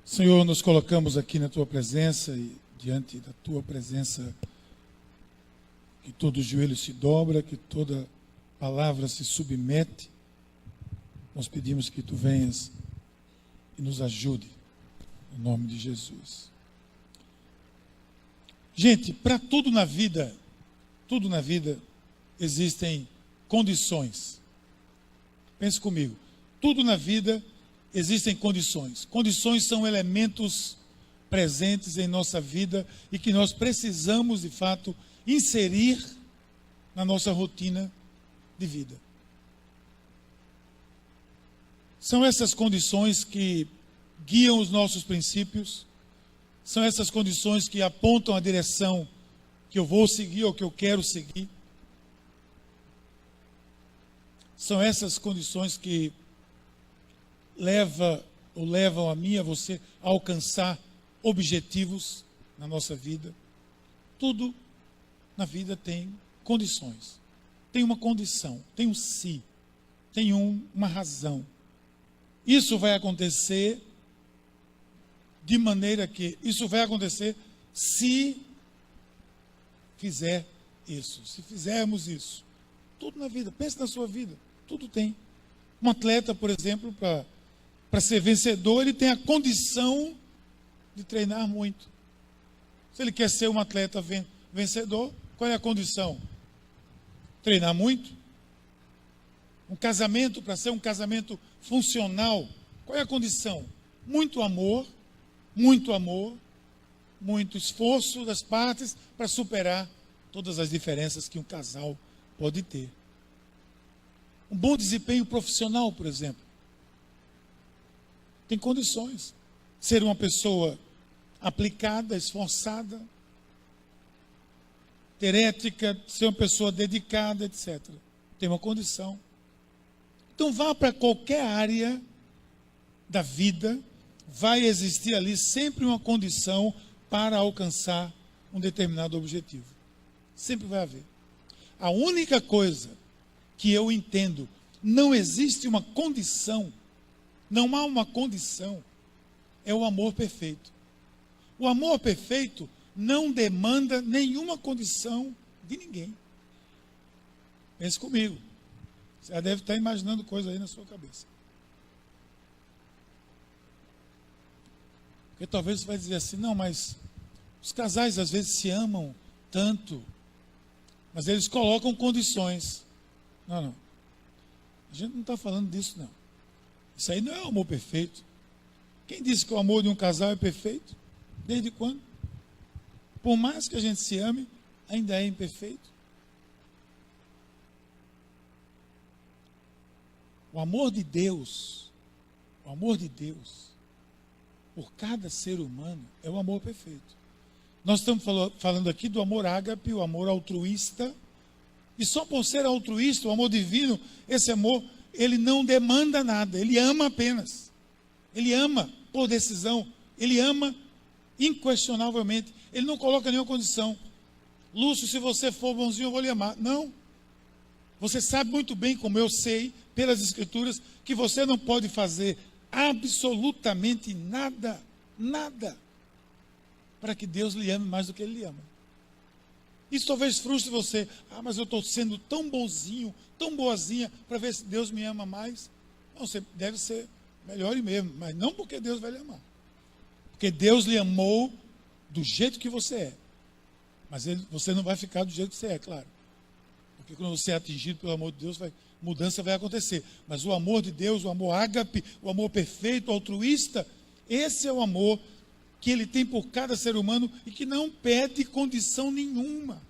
Senhor, nos colocamos aqui na Tua presença e diante da Tua presença, que todo joelho se dobra, que toda palavra se submete. Nós pedimos que Tu venhas e nos ajude, em nome de Jesus. Gente, para tudo na vida existem condições. Pense comigo, tudo na vida existem condições. Condições são elementos presentes em nossa vida e que nós precisamos, de fato, inserir na nossa rotina de vida. São essas condições que guiam os nossos princípios, são essas condições que apontam a direção que eu vou seguir ou que eu quero seguir. São essas condições que levam a mim e a você a alcançar objetivos na nossa vida. Tudo na vida tem condições. Tem uma condição, tem um se, tem uma razão. Isso vai acontecer de maneira que isso vai acontecer se fizer isso, se fizermos isso. Tudo na vida, pense na sua vida, tudo tem. Um atleta, por exemplo, para ser vencedor, ele tem a condição de treinar muito. Se ele quer ser um atleta vencedor, qual é a condição? Treinar muito. Um casamento, para ser um casamento funcional, qual é a condição? Muito amor, muito esforço das partes para superar todas as diferenças que um casal pode ter. Um bom desempenho profissional, por exemplo, tem condições. Ser uma pessoa aplicada, esforçada, ter ética, ser uma pessoa dedicada, etc. Tem uma condição. Então vá para qualquer área da vida, vai existir ali sempre uma condição para alcançar um determinado objetivo. Sempre vai haver. A única coisa que eu entendo, não existe uma condição, não há uma condição, é o amor perfeito. O amor perfeito não demanda nenhuma condição de ninguém. Pense comigo. Você já deve estar imaginando coisa aí na sua cabeça. Porque talvez você vai dizer assim, não, mas os casais às vezes se amam tanto, mas eles colocam condições. Não. A gente não está falando disso, não. Isso aí não é o amor perfeito. Quem disse que o amor de um casal é perfeito? Desde quando? Por mais que a gente se ame, ainda é imperfeito. O amor de Deus, por cada ser humano, é o amor perfeito. Nós estamos falando aqui do amor ágape, o amor altruísta. E só por ser altruísta, o amor divino, esse amor, ele não demanda nada, ele ama apenas. Ele ama por decisão, ele ama inquestionavelmente. Ele não coloca nenhuma condição. Lúcio, se você for bonzinho, eu vou lhe amar. Não. Você sabe muito bem, como eu sei, pelas Escrituras, que você não pode fazer absolutamente nada, para que Deus lhe ame mais do que Ele lhe ama. Isso talvez frustre você. Mas eu estou sendo tão bonzinho, tão boazinha, para ver se Deus me ama mais. Não, você deve ser melhor e mesmo, mas não porque Deus vai lhe amar. Porque Deus lhe amou do jeito que você é. Mas você não vai ficar do jeito que você é, claro. Porque quando você é atingido pelo amor de Deus, mudança vai acontecer. Mas o amor de Deus, o amor ágape, o amor perfeito, altruísta, esse é o amor que Ele tem por cada ser humano e que não pede condição nenhuma.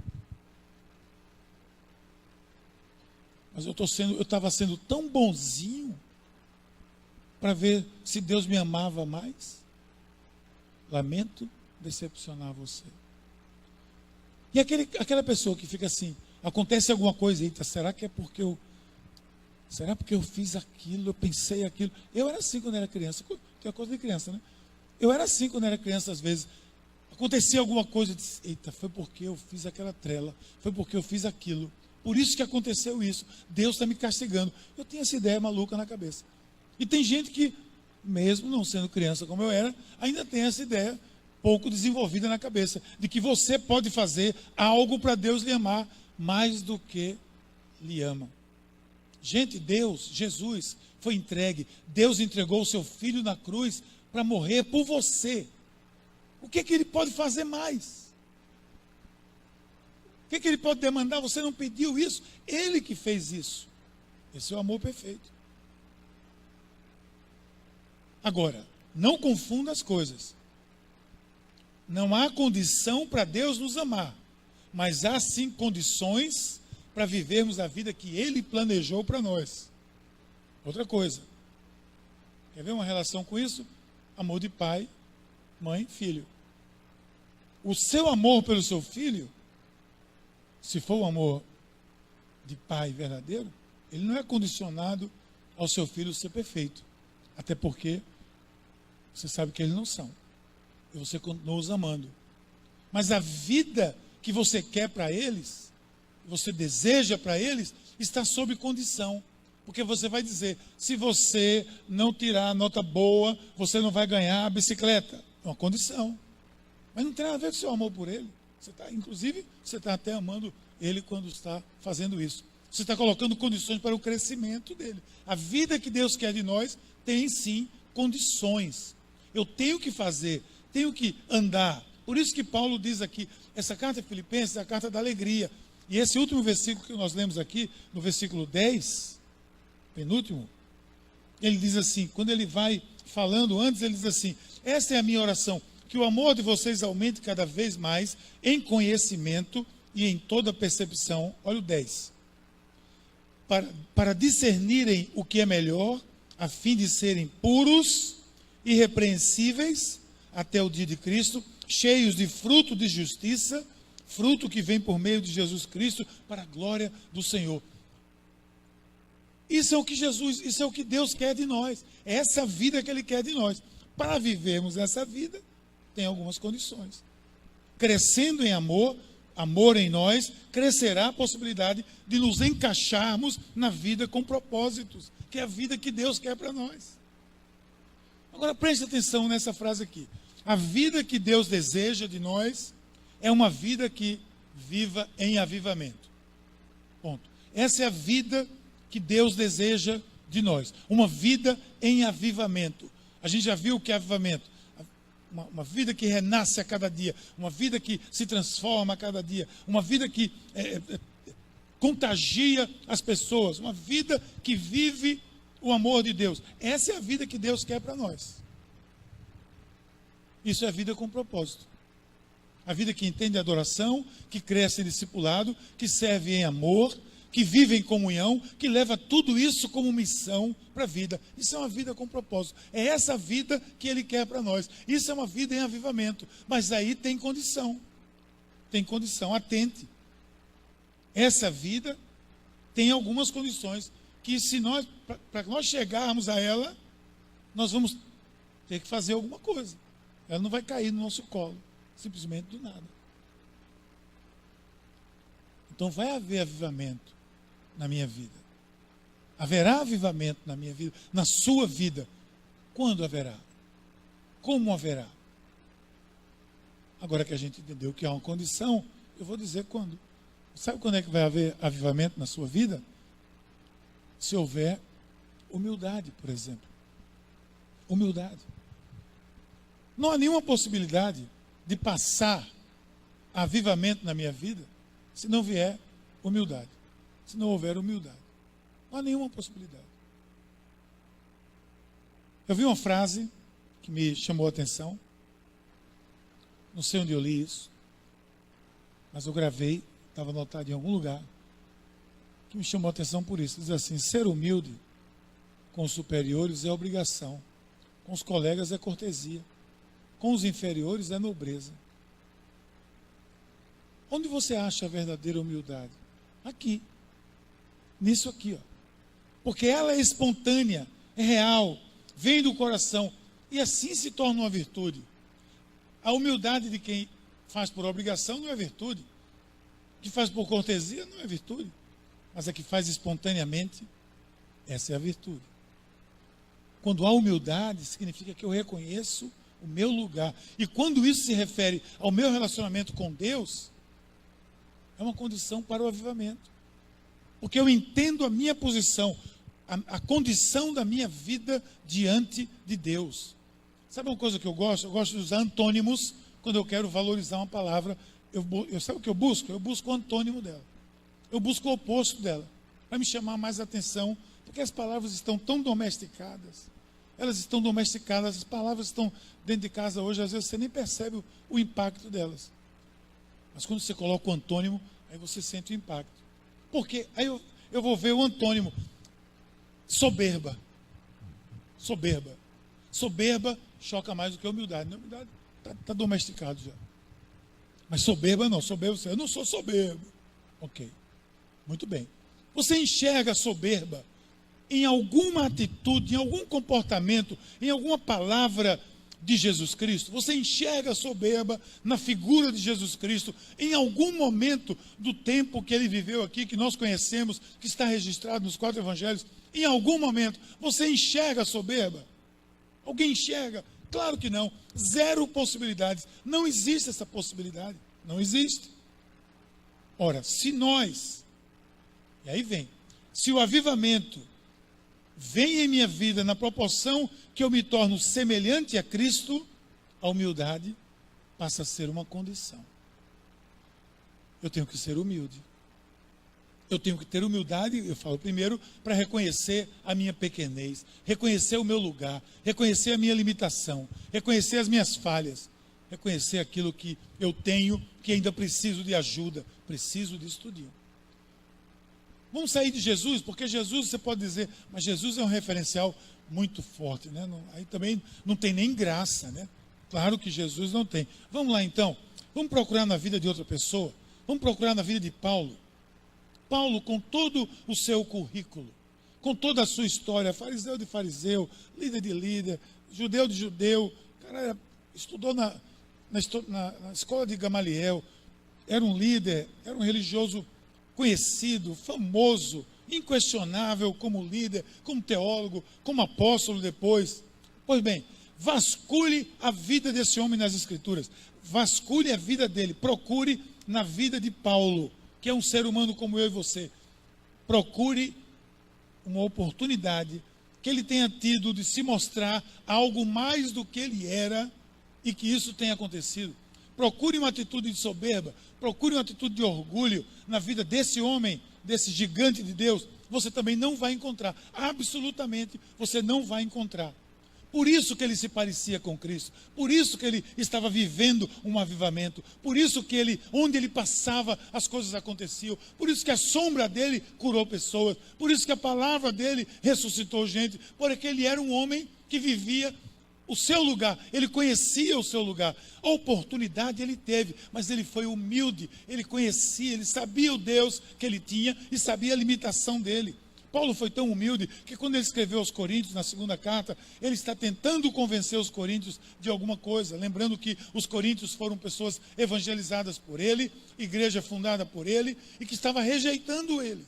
Mas eu estava sendo tão bonzinho para ver se Deus me amava mais. Lamento decepcionar você. E aquela pessoa que fica assim, acontece alguma coisa, eita, será porque eu fiz aquilo, eu pensei aquilo? Eu era assim quando era criança, que é coisa de criança, né? Eu era assim quando era criança, às vezes. Acontecia alguma coisa, eu disse, eita, foi porque eu fiz aquela trela, foi porque eu fiz aquilo. Por isso que aconteceu isso. Deus está me castigando. Eu tinha essa ideia maluca na cabeça. E tem gente que mesmo não sendo criança como eu era, ainda tem essa ideia pouco desenvolvida na cabeça, de que você pode fazer algo para Deus lhe amar mais do que lhe ama. Gente, Deus, Jesus, foi entregue. Deus entregou o seu Filho na cruz para morrer por você. O que Ele pode fazer mais? O que Ele pode demandar? Você não pediu isso, Ele que fez isso. Esse é o amor perfeito. Agora, não confunda as coisas. Não há condição para Deus nos amar, mas há sim condições para vivermos a vida que Ele planejou para nós. Outra coisa, quer ver uma relação com isso? Amor de pai, mãe, filho. O seu amor pelo seu filho, se for o amor de pai verdadeiro, ele não é condicionado ao seu filho ser perfeito. Até porque você sabe que eles não são. E você continua os amando. Mas a vida que você quer para eles, você deseja para eles, está sob condição. Porque você vai dizer, se você não tirar a nota boa, você não vai ganhar a bicicleta. É uma condição. Mas não tem nada a ver com o seu amor por ele. Inclusive, você está até amando ele quando está fazendo isso. Você está colocando condições para o crescimento dele. A vida que Deus quer de nós tem sim condições. Eu tenho que fazer, tenho que andar. Por isso que Paulo diz aqui, essa carta de Filipenses é a carta da alegria. E esse último versículo que nós lemos aqui, no versículo 10, penúltimo, ele diz assim, quando ele vai falando antes, ele diz assim, esta é a minha oração, que o amor de vocês aumente cada vez mais em conhecimento e em toda percepção. Olha o 10. Para discernirem o que é melhor, a fim de serem puros, irrepreensíveis, até o dia de Cristo, cheios de fruto de justiça, fruto que vem por meio de Jesus Cristo, para a glória do Senhor. Isso é o que Deus quer de nós. É essa vida que Ele quer de nós. Para vivermos essa vida, tem algumas condições. Crescendo em amor, amor em nós, crescerá a possibilidade de nos encaixarmos na vida com propósitos, que é a vida que Deus quer para nós. Agora preste atenção nessa frase aqui. A vida que Deus deseja de nós é uma vida que viva em avivamento. Ponto. Essa é a vida que Deus deseja de nós. Uma vida em avivamento. A gente já viu o que é avivamento. Uma vida que renasce a cada dia. Uma vida que se transforma a cada dia. Uma vida que contagia as pessoas. Uma vida que vive o amor de Deus. Essa é a vida que Deus quer para nós. Isso é a vida com propósito. A vida que entende a adoração, que cresce em discipulado, que serve em amor, que vive em comunhão, que leva tudo isso como missão para a vida. Isso é uma vida com propósito. É essa vida que Ele quer para nós. Isso é uma vida em avivamento. Mas aí tem condição. Tem condição, atente. Essa vida tem algumas condições que se nós, para nós chegarmos a ela, nós vamos ter que fazer alguma coisa. Ela não vai cair no nosso colo, simplesmente do nada. Então vai haver avivamento na minha vida. Haverá avivamento na minha vida, na sua vida. Quando haverá? Como haverá? Agora que a gente entendeu que há uma condição, eu vou dizer quando. Sabe quando é que vai haver avivamento na sua vida? Se houver humildade, por exemplo. Humildade. Não há nenhuma possibilidade de passar avivamento na minha vida se não vier humildade. Se não houver humildade. Não há nenhuma possibilidade. Eu vi uma frase que me chamou a atenção. Não sei onde eu li isso, mas eu gravei, estava anotado em algum lugar, que me chamou a atenção por isso. Diz assim, ser humilde com os superiores é obrigação, com os colegas é cortesia, com os inferiores é nobreza. Onde você acha a verdadeira humildade? Aqui. Nisso aqui, ó. Porque ela é espontânea, é real, vem do coração. E assim se torna uma virtude. A humildade de quem faz por obrigação não é virtude. Que faz por cortesia não é virtude. Mas a que faz espontaneamente, essa é a virtude. Quando há humildade, significa que eu reconheço o meu lugar. E quando isso se refere ao meu relacionamento com Deus, é uma condição para o avivamento. Porque eu entendo a minha posição, a condição da minha vida diante de Deus. Sabe uma coisa que eu gosto? Eu gosto de usar antônimos quando eu quero valorizar uma palavra. Sabe o que eu busco? Eu busco o antônimo dela. Eu busco o oposto dela, para me chamar mais atenção, porque as palavras estão tão domesticadas. Elas estão domesticadas, as palavras estão dentro de casa hoje, às vezes você nem percebe o impacto delas. Mas quando você coloca o antônimo, aí você sente o impacto. Porque aí eu vou ver o antônimo. Soberba. Soberba. Soberba choca mais do que a humildade. A humildade está domesticado já. Mas soberba não. Soberba, eu não sou soberbo. Ok. Muito bem. Você enxerga a soberba em alguma atitude, em algum comportamento, em alguma palavra de Jesus Cristo? Você enxerga a soberba na figura de Jesus Cristo em algum momento do tempo que ele viveu aqui, que nós conhecemos, que está registrado nos 4 evangelhos? Em algum momento você enxerga a soberba? Alguém enxerga? Claro que não. 0 possibilidades. Não existe essa possibilidade. Não existe. Ora, se nós, e aí vem, se o avivamento vem em minha vida na proporção que eu me torno semelhante a Cristo, a humildade passa a ser uma condição. Eu tenho que ser humilde. Eu tenho que ter humildade, eu falo primeiro, para reconhecer a minha pequenez, reconhecer o meu lugar, reconhecer a minha limitação, reconhecer as minhas falhas, reconhecer aquilo que eu tenho, que ainda preciso de ajuda, preciso de estudinho. Vamos sair de Jesus, porque Jesus, você pode dizer, mas Jesus é um referencial muito forte, né? Aí também não tem nem graça, né? Claro que Jesus não tem. Vamos lá então, vamos procurar na vida de outra pessoa, vamos procurar na vida de Paulo. Paulo, com todo o seu currículo, com toda a sua história, fariseu de fariseu, líder de líder, judeu de judeu, cara, estudou na escola de Gamaliel, era um líder, era um religioso conhecido, famoso, inquestionável como líder, como teólogo, como apóstolo depois. Pois bem, vasculhe a vida desse homem nas Escrituras, vasculhe a vida dele, procure na vida de Paulo, que é um ser humano como eu e você. Procure uma oportunidade que ele tenha tido de se mostrar algo mais do que ele era e que isso tenha acontecido. Procure uma atitude de soberba, procure uma atitude de orgulho na vida desse homem, desse gigante de Deus. Você também não vai encontrar, absolutamente você não vai encontrar. Por isso que ele se parecia com Cristo, por isso que ele estava vivendo um avivamento, por isso que ele, onde ele passava, as coisas aconteciam, por isso que a sombra dele curou pessoas, por isso que a palavra dele ressuscitou gente, porque ele era um homem que vivia o seu lugar, ele conhecia o seu lugar. A oportunidade ele teve, mas ele foi humilde, ele conhecia, ele sabia o Deus que ele tinha e sabia a limitação dele. Paulo foi tão humilde que quando ele escreveu aos Coríntios, na segunda carta, ele está tentando convencer os coríntios de alguma coisa, lembrando que os coríntios foram pessoas evangelizadas por ele, igreja fundada por ele, e que estava rejeitando ele.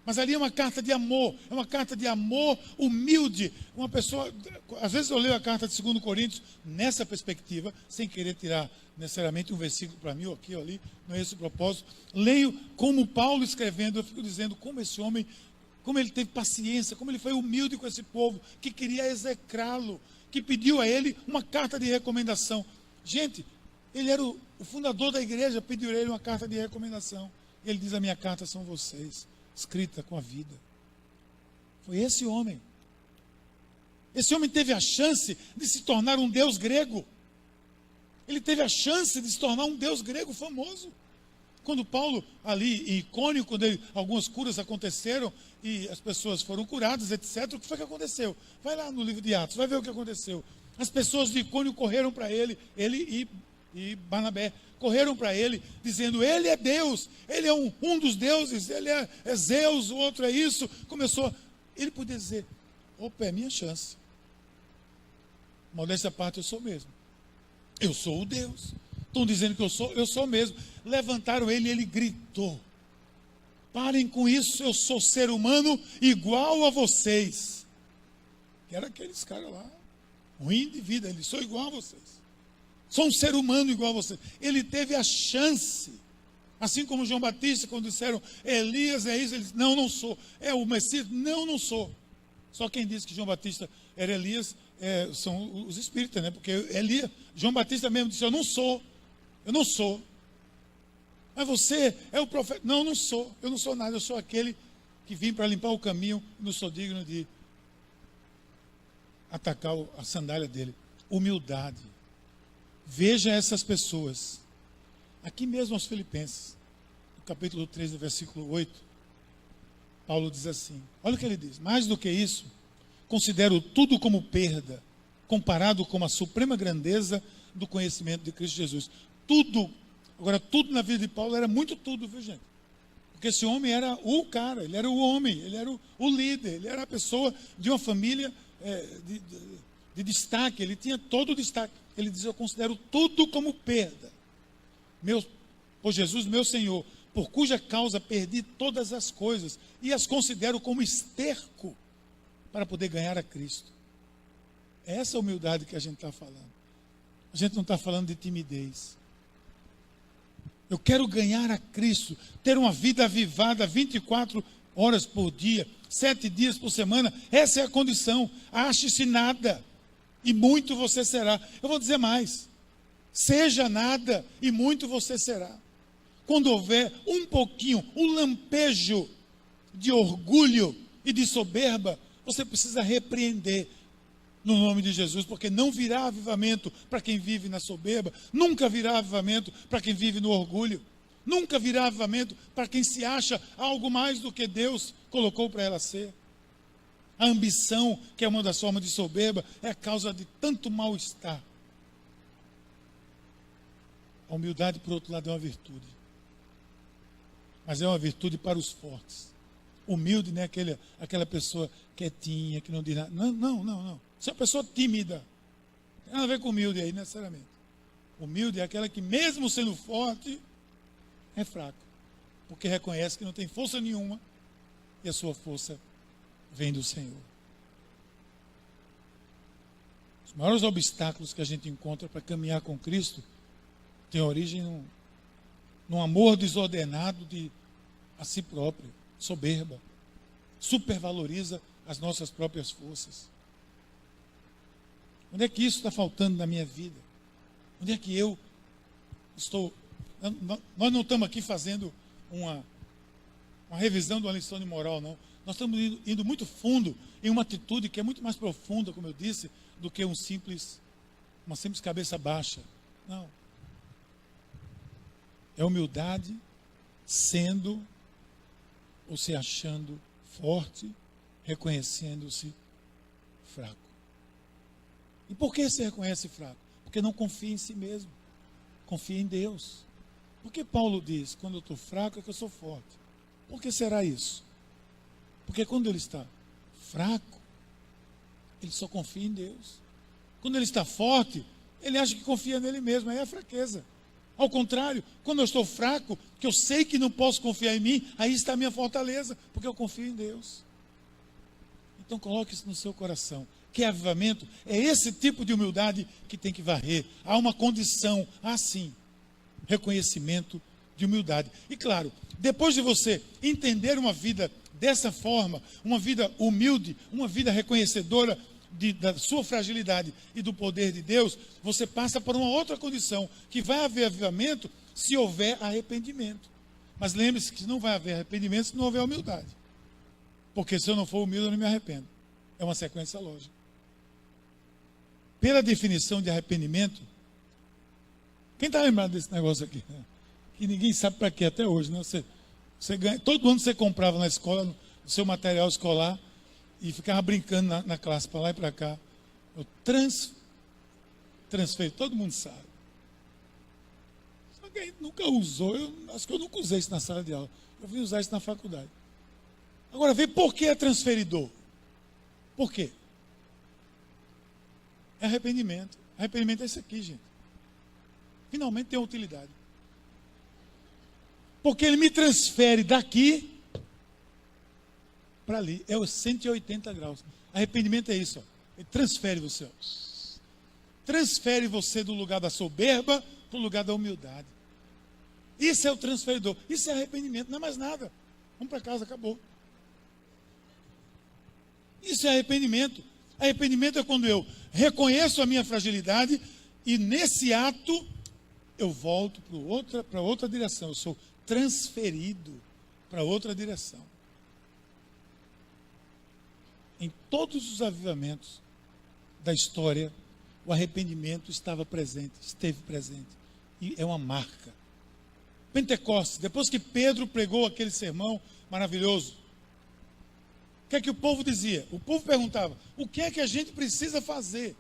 Mas ali é uma carta de amor, é uma carta de amor humilde. Uma pessoa, às vezes eu leio a carta de 2 Coríntios nessa perspectiva, sem querer tirar necessariamente um versículo para mim ou aqui ou ali, não é esse o propósito. Leio como Paulo escrevendo, eu fico dizendo como esse homem, como ele teve paciência, como ele foi humilde com esse povo, que queria execrá-lo, que pediu a ele uma carta de recomendação. Gente, ele era o fundador da igreja, pediu a ele uma carta de recomendação. E ele diz, a minha carta são vocês, escrita com a vida. Foi esse homem. Esse homem teve a chance de se tornar um deus grego. Ele teve a chance de se tornar um deus grego famoso. Quando Paulo, ali em Icônio, quando algumas curas aconteceram e as pessoas foram curadas, etc., o que foi que aconteceu? Vai lá no livro de Atos, vai ver o que aconteceu. As pessoas de Icônio correram para ele e Barnabé, correram para ele, dizendo, ele é Deus, ele é um dos deuses, ele é Zeus, o outro é isso. Começou, ele podia dizer, opa, é minha chance. Modéstia à parte, eu sou mesmo. Eu sou o Deus. Estão dizendo que eu sou mesmo. Levantaram ele e ele gritou, parem com isso, eu sou ser humano igual a vocês. que era aqueles caras lá, ruim de vida. Ele: sou igual a vocês, sou um ser humano igual a vocês. Ele teve a chance, assim como João Batista, quando disseram: Elias é isso, ele disse: não, não sou. É o Messias? Não, não sou. Só quem disse que João Batista era Elias são os espíritas, né? Porque João Batista mesmo disse: eu não sou. Mas você é o profeta? Não, não sou. Eu não sou nada. Eu sou aquele que vim para limpar o caminho. Não sou digno de atacar a sandália dele. Humildade. Veja essas pessoas. Aqui mesmo aos Filipenses, no capítulo 3, no versículo 8, Paulo diz assim, olha o que ele diz: mais do que isso, considero tudo como perda, comparado com a suprema grandeza do conhecimento de Cristo Jesus. Tudo, agora tudo na vida de Paulo era muito tudo, viu, gente? Porque esse homem era o cara, ele era o homem, ele era o líder, ele era a pessoa de uma família de destaque, ele tinha todo o destaque. Ele diz: eu considero tudo como perda, por Jesus, meu Senhor, por cuja causa perdi todas as coisas e as considero como esterco para poder ganhar a Cristo. É essa humildade que a gente está falando. A gente não está falando de timidez. Eu quero ganhar a Cristo, ter uma vida avivada 24 horas por dia, 7 dias por semana. Essa é a condição. Ache-se nada e muito você será. Eu vou dizer mais: seja nada e muito você será. Quando houver um pouquinho, um lampejo de orgulho e de soberba, você precisa repreender no nome de Jesus, porque não virá avivamento para quem vive na soberba, nunca virá avivamento para quem vive no orgulho, nunca virá avivamento para quem se acha algo mais do que Deus colocou para ela ser. A ambição, que é uma das formas de soberba, é a causa de tanto mal-estar. A humildade, por outro lado, é uma virtude, mas é uma virtude para os fortes. Humilde não é aquela pessoa quietinha, que não diz nada. Não. Você é uma pessoa tímida. Não tem nada a ver com humilde aí, necessariamente. Humilde é aquela que, mesmo sendo forte, é fraco. Porque reconhece que não tem força nenhuma e a sua força vem do Senhor. Os maiores obstáculos que a gente encontra para caminhar com Cristo têm origem num amor desordenado a si próprio, soberba. Supervaloriza as nossas próprias forças. Onde é que isso está faltando na minha vida? Onde é que eu estou? Nós não estamos aqui fazendo uma revisão de uma lição de moral, não. Nós estamos indo muito fundo em uma atitude que é muito mais profunda, como eu disse, do que uma simples cabeça baixa. Não. É humildade sendo ou se achando forte, reconhecendo-se fraco. E por que se reconhece fraco? Porque não confia em si mesmo. Confia em Deus. Por que Paulo diz: quando eu estou fraco é que eu sou forte? Por que será isso? Porque quando ele está fraco, ele só confia em Deus. Quando ele está forte, ele acha que confia nele mesmo. Aí é a fraqueza. Ao contrário, quando eu estou fraco, que eu sei que não posso confiar em mim, aí está a minha fortaleza, porque eu confio em Deus. Então coloque isso no seu coração. Que avivamento é esse tipo de humildade que tem que varrer. Há uma condição, assim, reconhecimento de humildade. E claro, depois de você entender uma vida dessa forma, uma vida humilde, uma vida reconhecedora da sua fragilidade e do poder de Deus, você passa por uma outra condição, que vai haver avivamento se houver arrependimento. Mas lembre-se que não vai haver arrependimento se não houver humildade. Porque se eu não for humilde, eu não me arrependo. É uma sequência lógica. Pela definição de arrependimento, quem está lembrado desse negócio aqui? Que ninguém sabe para quê até hoje, né? Você ganha, todo ano você comprava na escola o seu material escolar e ficava brincando na classe, para lá e para cá. Eu transferi, todo mundo sabe. Só que a gente nunca usou, acho que eu nunca usei isso na sala de aula. Eu vim usar isso na faculdade. Agora, vê por que é transferidor. Por quê? É arrependimento. Arrependimento é isso aqui, gente. Finalmente tem utilidade. Porque ele me transfere daqui para ali. É os 180 graus. Arrependimento é isso. Ó. Ele transfere você. Transfere você do lugar da soberba para o lugar da humildade. Isso é o transferidor. Isso é arrependimento, não é mais nada. Vamos para casa, acabou. Isso é arrependimento. Arrependimento é quando eu reconheço a minha fragilidade e nesse ato eu volto para outra direção. Eu sou transferido para outra direção. Em todos os avivamentos da história, o arrependimento esteve presente. E é uma marca. Pentecostes, depois que Pedro pregou aquele sermão maravilhoso, o que é que o povo dizia? O povo perguntava, o que é que a gente precisa fazer?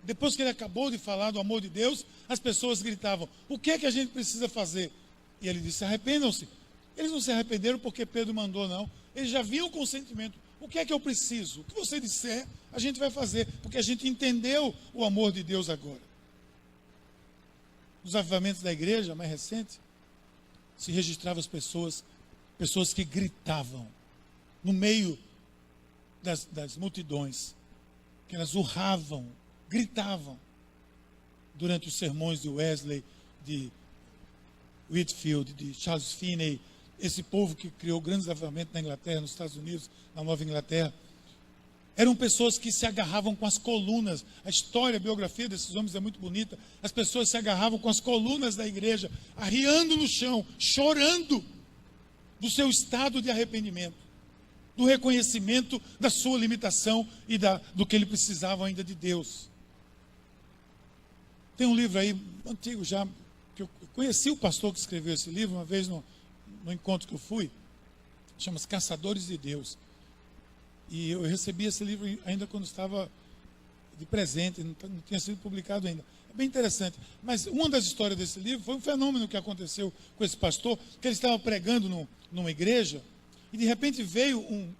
Depois que ele acabou de falar do amor de Deus, as pessoas gritavam, o que é que a gente precisa fazer? E ele disse, arrependam-se. Eles não se arrependeram porque Pedro mandou, não. Eles já vinham com o sentimento, o que é que eu preciso? O que você disser, a gente vai fazer, porque a gente entendeu o amor de Deus agora. Nos avivamentos da igreja, mais recente, se registravam as pessoas que gritavam no meio das multidões, que elas urravam, gritavam durante os sermões de Wesley, de Whitefield, de Charles Finney, esse povo que criou grandes avivamentos na Inglaterra, nos Estados Unidos, na Nova Inglaterra. Eram pessoas que se agarravam com as colunas. A história, a biografia desses homens é muito bonita. As pessoas se agarravam com as colunas da igreja, arriando no chão, chorando do seu estado de arrependimento, do reconhecimento da sua limitação e do que ele precisava ainda de Deus. Tem um livro aí, antigo já, que eu conheci o pastor que escreveu esse livro, uma vez no encontro que eu fui, chama-se Caçadores de Deus. E eu recebi esse livro ainda quando estava de presente, não tinha sido publicado ainda. É bem interessante. Mas uma das histórias desse livro foi um fenômeno que aconteceu com esse pastor, que ele estava pregando numa igreja, e de repente veio um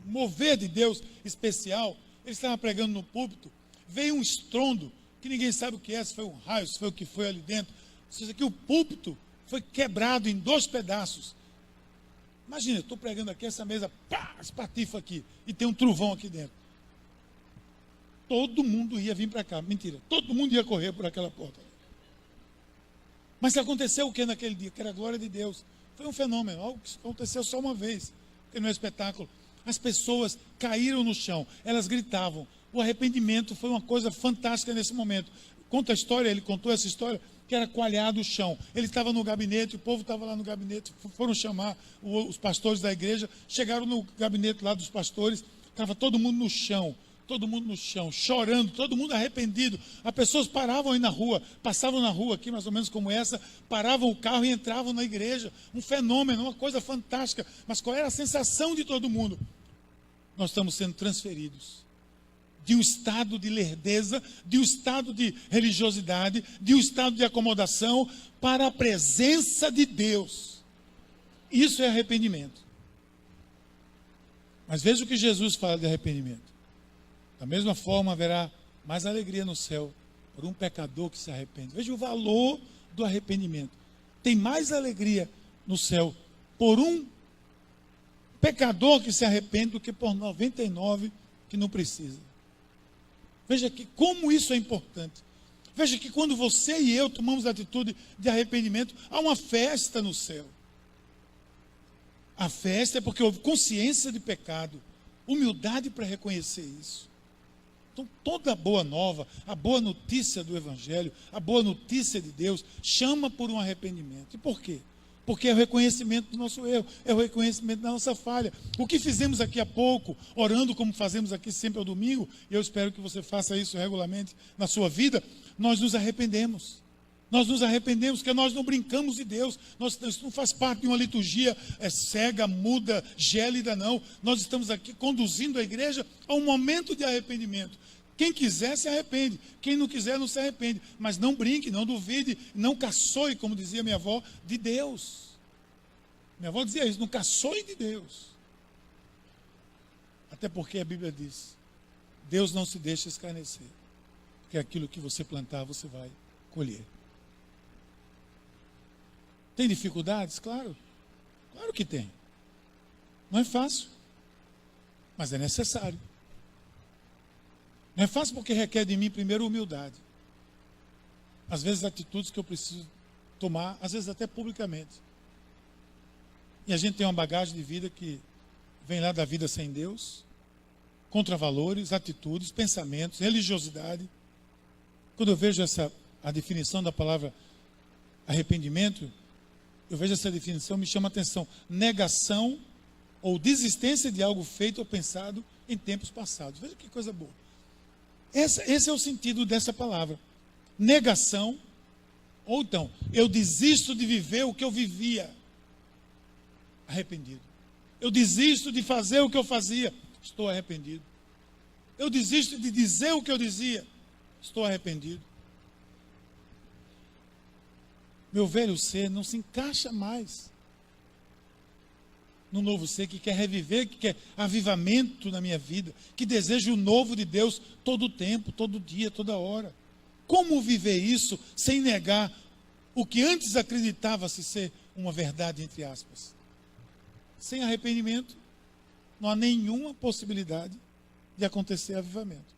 mover de Deus especial. Ele estava pregando no púlpito, veio um estrondo, que ninguém sabe o que é, se foi um raio, se foi o que foi ali dentro. Ou seja, que o púlpito foi quebrado em 2 pedaços. Imagina, eu estou pregando aqui, essa mesa, pá, espatifa aqui, e tem um trovão aqui dentro. Todo mundo ia vir para cá. Mentira, todo mundo ia correr por aquela porta. Mas aconteceu o que naquele dia? Que era a glória de Deus. Foi um fenômeno, algo que aconteceu só uma vez, porque não é espetáculo. As pessoas caíram no chão, elas gritavam. O arrependimento foi uma coisa fantástica nesse momento. Conta a história, ele contou essa história, que era coalhado o chão. Ele estava no gabinete, o povo estava lá no gabinete, foram chamar os pastores da igreja, chegaram no gabinete lá dos pastores, estava todo mundo no chão, chorando, todo mundo arrependido. As pessoas paravam aí na rua, passavam na rua aqui, mais ou menos como essa, paravam o carro e entravam na igreja. Um fenômeno, uma coisa fantástica. Mas qual era a sensação de todo mundo? Nós estamos sendo transferidos de um estado de lerdeza, de um estado de religiosidade, de um estado de acomodação, para a presença de Deus. Isso é arrependimento. Mas veja o que Jesus fala de arrependimento. Da mesma forma, haverá mais alegria no céu por um pecador que se arrepende. Veja o valor do arrependimento. Tem mais alegria no céu por um pecador que se arrepende do que por 99 que não precisa. Veja que como isso é importante. Veja que quando você e eu tomamos a atitude de arrependimento, há uma festa no céu. A festa é porque houve consciência de pecado, humildade para reconhecer isso. Então, toda a boa nova, a boa notícia do Evangelho, a boa notícia de Deus, chama por um arrependimento. E por quê? Porque é o reconhecimento do nosso erro, é o reconhecimento da nossa falha. O que fizemos aqui há pouco, orando como fazemos aqui sempre ao domingo, e eu espero que você faça isso regularmente na sua vida, nós nos arrependemos. Nós nos arrependemos porque nós não brincamos de Deus. Isso não faz parte de uma liturgia cega, muda, gélida, não. Nós estamos aqui conduzindo a igreja a um momento de arrependimento. Quem quiser se arrepende, quem não quiser não se arrepende. Mas não brinque, não duvide, não caçoe, como dizia minha avó, de Deus. Minha avó dizia isso, não caçoe de Deus. Até porque a Bíblia diz, Deus não se deixa escarnecer. Porque aquilo que você plantar, você vai colher. Tem dificuldades? Claro. Claro que tem. Não é fácil. Mas é necessário. Não é fácil porque requer de mim primeiro humildade. Às vezes atitudes que eu preciso tomar, às vezes até publicamente. E a gente tem uma bagagem de vida que vem lá da vida sem Deus, contra valores, atitudes, pensamentos, religiosidade. Quando eu vejo a definição da palavra arrependimento, eu vejo essa definição, me chama a atenção. Negação ou desistência de algo feito ou pensado em tempos passados. Veja que coisa boa. Esse é o sentido dessa palavra. Negação, ou então, eu desisto de viver o que eu vivia. Arrependido. Eu desisto de fazer o que eu fazia. Estou arrependido. Eu desisto de dizer o que eu dizia. Estou arrependido. Meu velho ser não se encaixa mais no novo ser que quer reviver, que quer avivamento na minha vida, que deseja o novo de Deus todo o tempo, todo dia, toda hora. Como viver isso sem negar o que antes acreditava-se ser uma verdade, entre aspas? Sem arrependimento, não há nenhuma possibilidade de acontecer avivamento.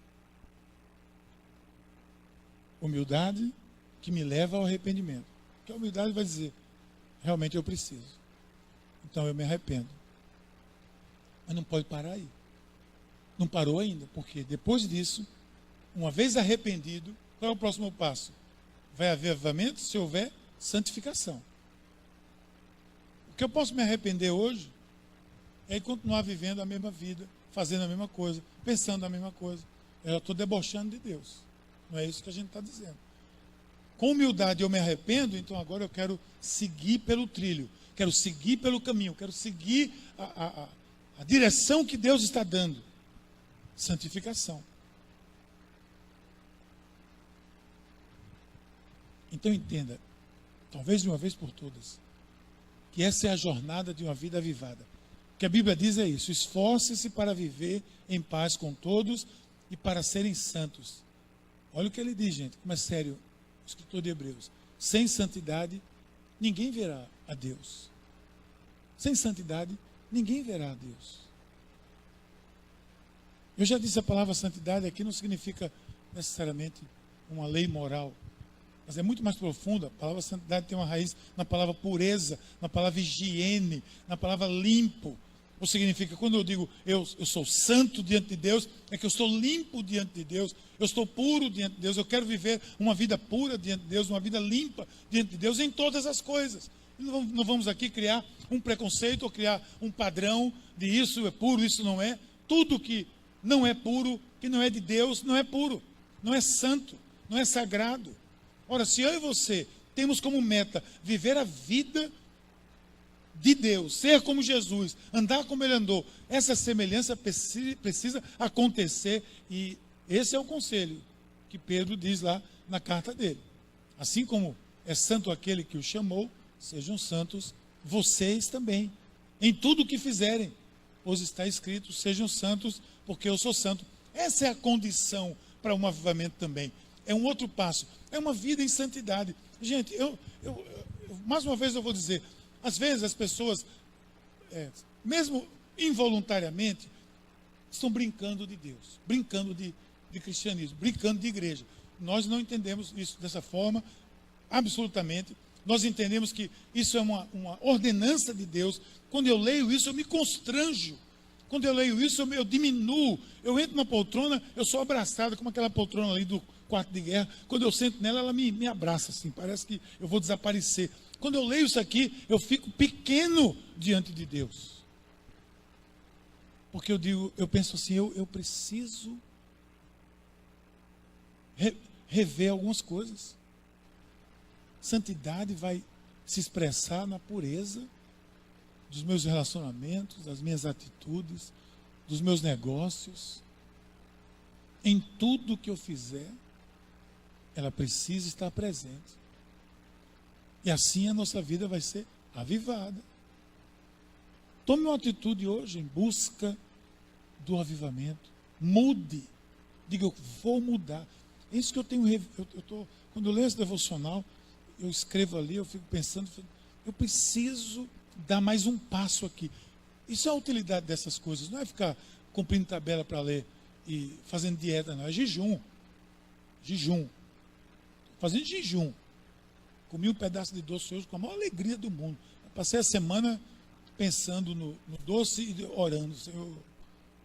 Humildade que me leva ao arrependimento. Porque a humildade vai dizer, realmente eu preciso. Então eu me arrependo. Mas não pode parar aí. Não parou ainda, porque depois disso, uma vez arrependido, qual é o próximo passo? Vai haver avivamento se houver santificação. O que eu posso me arrepender hoje é continuar vivendo a mesma vida, fazendo a mesma coisa, pensando a mesma coisa. Eu estou debochando de Deus. Não é isso que a gente está dizendo. Com humildade eu me arrependo, então agora eu quero seguir pelo trilho, quero seguir pelo caminho, quero seguir a direção que Deus está dando. Santificação. Então entenda, talvez de uma vez por todas, que essa é a jornada de uma vida avivada. O que a Bíblia diz é isso: esforce-se para viver em paz com todos e para serem santos. Olha o que ele diz, gente, como é sério, o escritor de Hebreus. Sem santidade, ninguém verá a Deus. Sem santidade, ninguém verá a Deus. Eu já disse, a palavra santidade aqui não significa necessariamente uma lei moral, mas é muito mais profunda. A palavra santidade tem uma raiz na palavra pureza, na palavra higiene, na palavra limpo. Ou significa, quando eu digo eu sou santo diante de Deus, é que eu estou limpo diante de Deus, eu estou puro diante de Deus, eu quero viver uma vida pura diante de Deus, uma vida limpa diante de Deus em todas as coisas. Não vamos aqui criar um preconceito ou criar um padrão de isso é puro, isso não é. Tudo que não é puro, que não é de Deus, não é puro, não é santo, não é sagrado. Ora, se eu e você temos como meta viver a vida de Deus, ser como Jesus, andar como Ele andou, essa semelhança precisa acontecer, e esse é o conselho que Pedro diz lá na carta dele. Assim como é santo aquele que o chamou, sejam santos vocês também, em tudo o que fizerem, pois está escrito, sejam santos, porque eu sou santo. Essa é a condição para um avivamento também. É um outro passo, é uma vida em santidade. Gente, mais uma vez eu vou dizer, às vezes as pessoas, mesmo involuntariamente, estão brincando de Deus, brincando de cristianismo, brincando de igreja. Nós não entendemos isso dessa forma, absolutamente. Nós entendemos que isso é uma ordenança de Deus. Quando eu leio isso, eu me constranjo. Quando eu leio isso, eu diminuo. Eu entro na poltrona, eu sou abraçado, como aquela poltrona ali do quarto de guerra. Quando eu sento nela, ela me abraça assim, parece que eu vou desaparecer. Quando eu leio isso aqui, eu fico pequeno diante de Deus. Porque eu penso assim, eu preciso rever algumas coisas. Santidade vai se expressar na pureza dos meus relacionamentos, das minhas atitudes, dos meus negócios. Em tudo que eu fizer, ela precisa estar presente. E assim a nossa vida vai ser avivada. Tome uma atitude hoje em busca do avivamento. Mude. Diga, eu vou mudar. É isso que eu tenho. Quando eu leio esse devocional, eu escrevo ali, eu fico pensando, eu preciso dar mais um passo aqui. Isso é a utilidade dessas coisas, não é ficar cumprindo tabela para ler e fazendo dieta, não, é jejum. Jejum. Fazendo jejum. Comi um pedaço de doce hoje com a maior alegria do mundo. Eu passei a semana pensando no doce e orando. Senhor,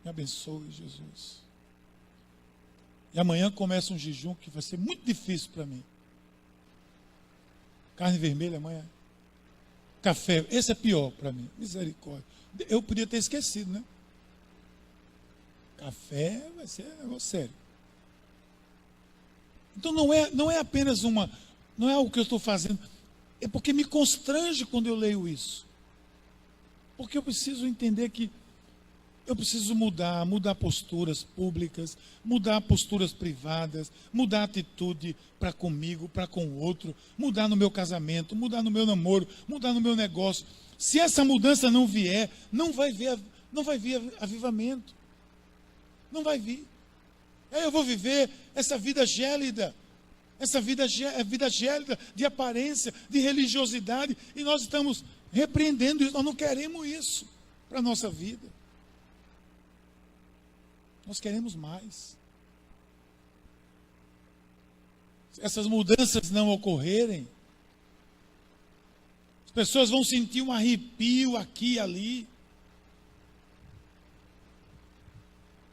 me abençoe, Jesus. E amanhã começa um jejum que vai ser muito difícil para mim. Carne vermelha amanhã. Café, esse é pior para mim. Misericórdia. Eu podia ter esquecido, né? Café vai ser um negócio sério. Então não é apenas não é algo que eu estou fazendo, é porque me constrange quando eu leio isso. Porque eu preciso entender que eu preciso mudar posturas públicas, mudar posturas privadas, mudar atitude para comigo, para com o outro, mudar no meu casamento, mudar no meu namoro, mudar no meu negócio. Se essa mudança não vier, não vai vir avivamento. Não vai vir. Aí eu vou viver essa vida gélida, essa vida gélida de aparência, de religiosidade, e nós estamos repreendendo isso. Nós não queremos isso para a nossa vida. Nós queremos mais. Se essas mudanças não ocorrerem, as pessoas vão sentir um arrepio aqui e ali.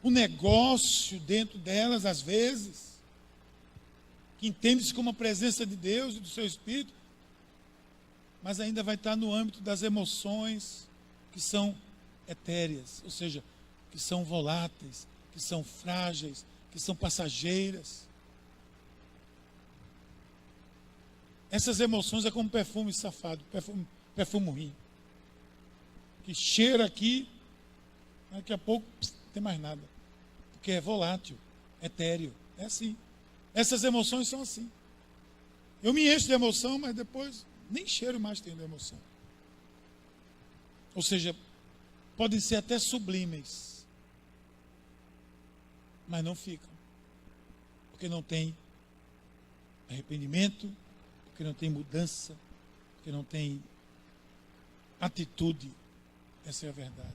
O negócio dentro delas, às vezes, que entende-se como a presença de Deus e do seu Espírito, mas ainda vai estar no âmbito das emoções que são etéreas, ou seja, que são voláteis, que são frágeis, que são passageiras. Essas emoções é como perfume safado, perfume ruim, que cheira aqui, daqui a pouco não tem mais nada, porque é volátil, etéreo, é assim. Essas emoções são assim. Eu me encho de emoção, mas depois nem cheiro mais tenho de emoção. Ou seja, podem ser até sublimes, mas não ficam, porque não tem arrependimento, porque não tem mudança, porque não tem atitude. Essa é a verdade.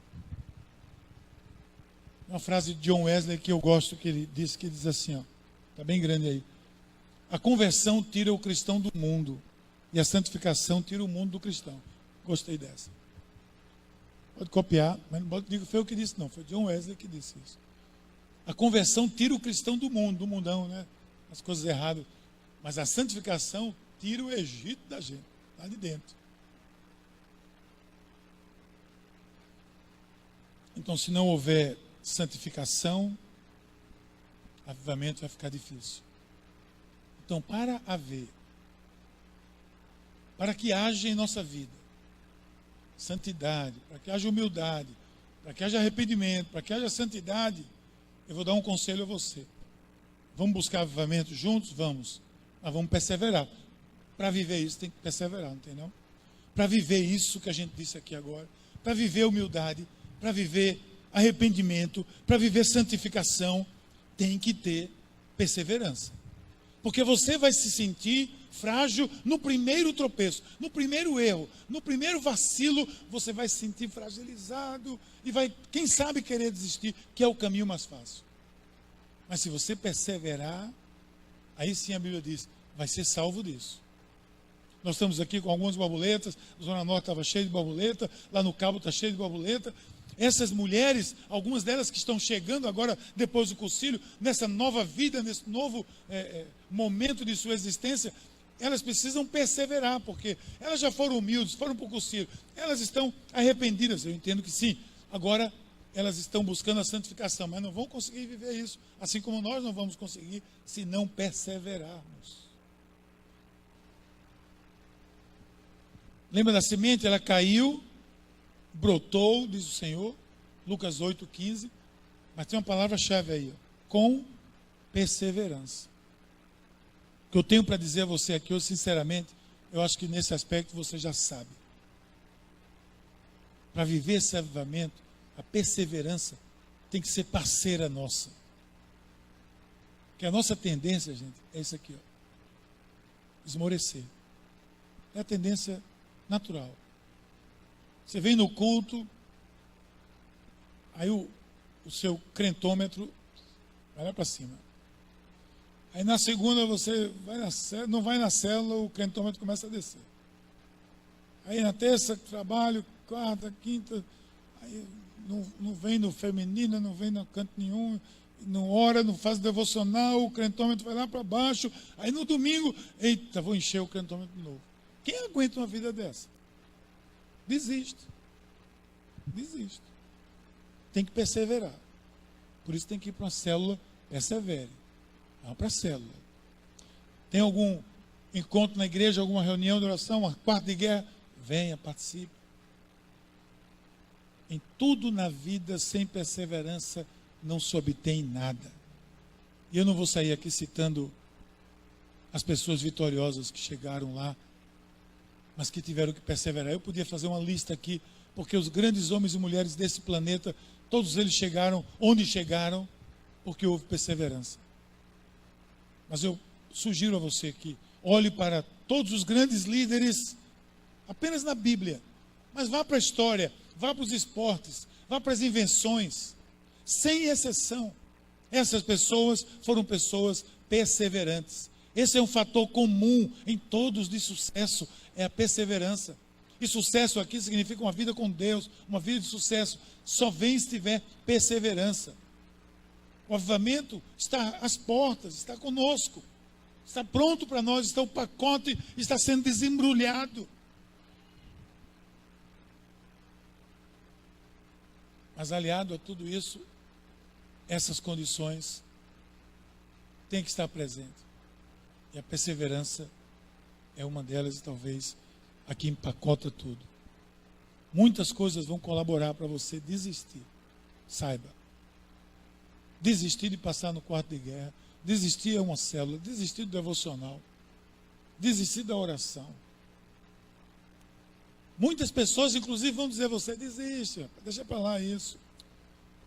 Uma frase de John Wesley que eu gosto, que diz assim, ó, está bem grande aí. A conversão tira o cristão do mundo e a santificação tira o mundo do cristão. Gostei dessa. Pode copiar, mas não digo foi eu que disse, não. Foi John Wesley que disse isso. A conversão tira o cristão do mundo, do mundão, né? As coisas erradas. Mas a santificação tira o Egito da gente, lá de dentro. Então, se não houver santificação, avivamento vai ficar difícil. Então, para que haja em nossa vida santidade, para que haja humildade, para que haja arrependimento, para que haja santidade, eu vou dar um conselho a você. Vamos buscar avivamento juntos? Vamos. Mas vamos perseverar. Para viver isso tem que perseverar, não tem não? Para viver isso que a gente disse aqui agora, para viver humildade, para viver arrependimento, para viver santificação, tem que ter perseverança. Porque você vai se sentir frágil no primeiro tropeço, no primeiro erro, no primeiro vacilo, você vai se sentir fragilizado e vai, quem sabe, querer desistir, que é o caminho mais fácil. Mas se você perseverar, aí sim a Bíblia diz, vai ser salvo disso. Nós estamos aqui com algumas borboletas, a Zona Norte estava cheia de borboleta, lá no Cabo está cheio de borboleta. Essas mulheres, algumas delas que estão chegando agora, depois do concílio, nessa nova vida, nesse novo momento de sua existência, elas precisam perseverar, porque elas já foram humildes, foram para o concílio, elas estão arrependidas, eu entendo que sim. Agora, elas estão buscando a santificação, mas não vão conseguir viver isso, assim como nós não vamos conseguir se não perseverarmos. Lembra da semente? Ela caiu, brotou, diz o Senhor, Lucas 8,15, mas tem uma palavra-chave aí, ó, com perseverança. O que eu tenho para dizer a você aqui, eu sinceramente, eu acho que nesse aspecto você já sabe. Para viver esse avivamento, a perseverança tem que ser parceira nossa. Porque a nossa tendência, gente, é isso aqui, ó, esmorecer. É a tendência natural. Você vem no culto, aí o seu crentômetro vai lá para cima. Aí na segunda você não vai na célula, o crentômetro começa a descer. Aí na terça, trabalho, quarta, quinta, aí não vem no feminino, não vem no canto nenhum, não ora, não faz devocional, o crentômetro vai lá para baixo. Aí no domingo, eita, vou encher o crentômetro de novo. Quem aguenta uma vida dessa? Desiste. Desiste. Tem que perseverar. Por isso tem que ir para uma célula, persevere. Vá para a célula. Tem algum encontro na igreja, alguma reunião de oração, uma quarta de guerra? Venha, participe. Em tudo na vida, sem perseverança, não se obtém nada. E eu não vou sair aqui citando as pessoas vitoriosas que chegaram lá, mas que tiveram que perseverar. Eu podia fazer uma lista aqui, porque os grandes homens e mulheres desse planeta, todos eles chegaram onde chegaram, porque houve perseverança. Mas eu sugiro a você que olhe para todos os grandes líderes, apenas na Bíblia, mas vá para a história, vá para os esportes, vá para as invenções, sem exceção. Essas pessoas foram pessoas perseverantes. Esse é um fator comum em todos de sucesso, é a perseverança. E sucesso aqui significa uma vida com Deus, uma vida de sucesso. Só vem se tiver perseverança. O avivamento está às portas, está conosco. Está pronto para nós, está o pacote, está sendo desembrulhado. Mas aliado a tudo isso, essas condições têm que estar presentes. E a perseverança é uma delas e talvez aqui empacota tudo. Muitas coisas vão colaborar para você desistir. Saiba. Desistir de passar no quarto de guerra, desistir a uma célula, desistir do devocional, desistir da oração. Muitas pessoas, inclusive, vão dizer a você, desiste, deixa para lá isso.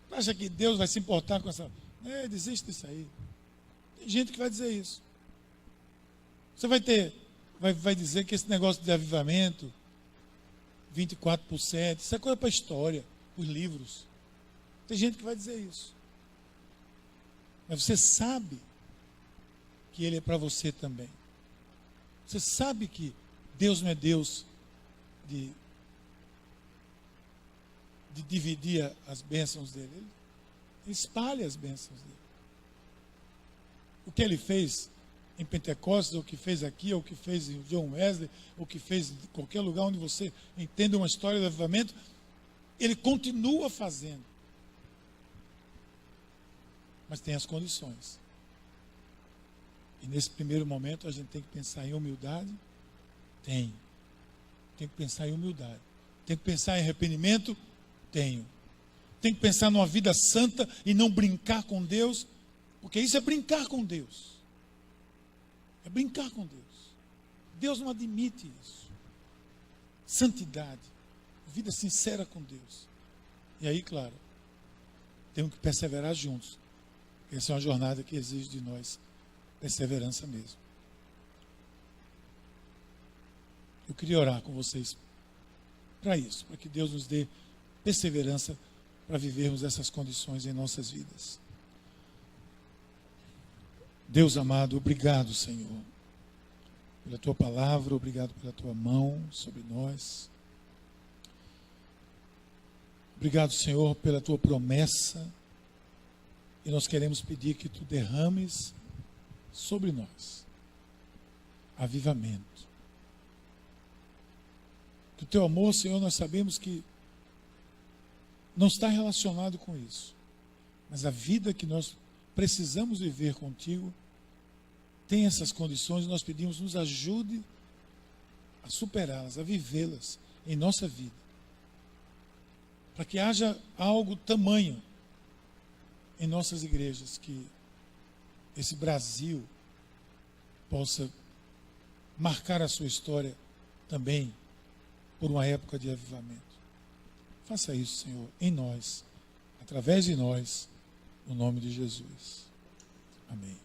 Acha que Deus vai se importar com essa... desiste disso aí. Tem gente que vai dizer isso. Você vai dizer que esse negócio de avivamento, 24%, isso é coisa para a história, os livros. Tem gente que vai dizer isso. Mas você sabe que ele é para você também. Você sabe que Deus não é Deus de dividir as bênçãos dele. Ele espalha as bênçãos dele. O que ele fez em Pentecostes, ou o que fez aqui, ou o que fez em John Wesley, ou o que fez em qualquer lugar onde você entenda uma história do avivamento, ele continua fazendo. Mas tem as condições. E nesse primeiro momento a gente tem que pensar em humildade. Tem que pensar em humildade. Tem que pensar em arrependimento. Tem que pensar numa vida santa e não brincar com Deus, porque isso é brincar com Deus. É brincar com Deus. Deus não admite isso. Santidade, vida sincera com Deus. E aí, claro, temos que perseverar juntos. Essa é uma jornada que exige de nós perseverança mesmo. Eu queria orar com vocês para isso, para que Deus nos dê perseverança para vivermos essas condições em nossas vidas. Deus amado, obrigado, Senhor, pela Tua palavra, obrigado pela Tua mão sobre nós. Obrigado, Senhor, pela Tua promessa. E nós queremos pedir que Tu derrames sobre nós avivamento. Que o Teu amor, Senhor, nós sabemos que não está relacionado com isso. Mas a vida que nós precisamos viver contigo tem essas condições, e nós pedimos, nos ajude a superá-las, a vivê-las em nossa vida. Para que haja algo tamanho em nossas igrejas, que esse Brasil possa marcar a sua história também por uma época de avivamento. Faça isso, Senhor, em nós, através de nós, no nome de Jesus. Amém.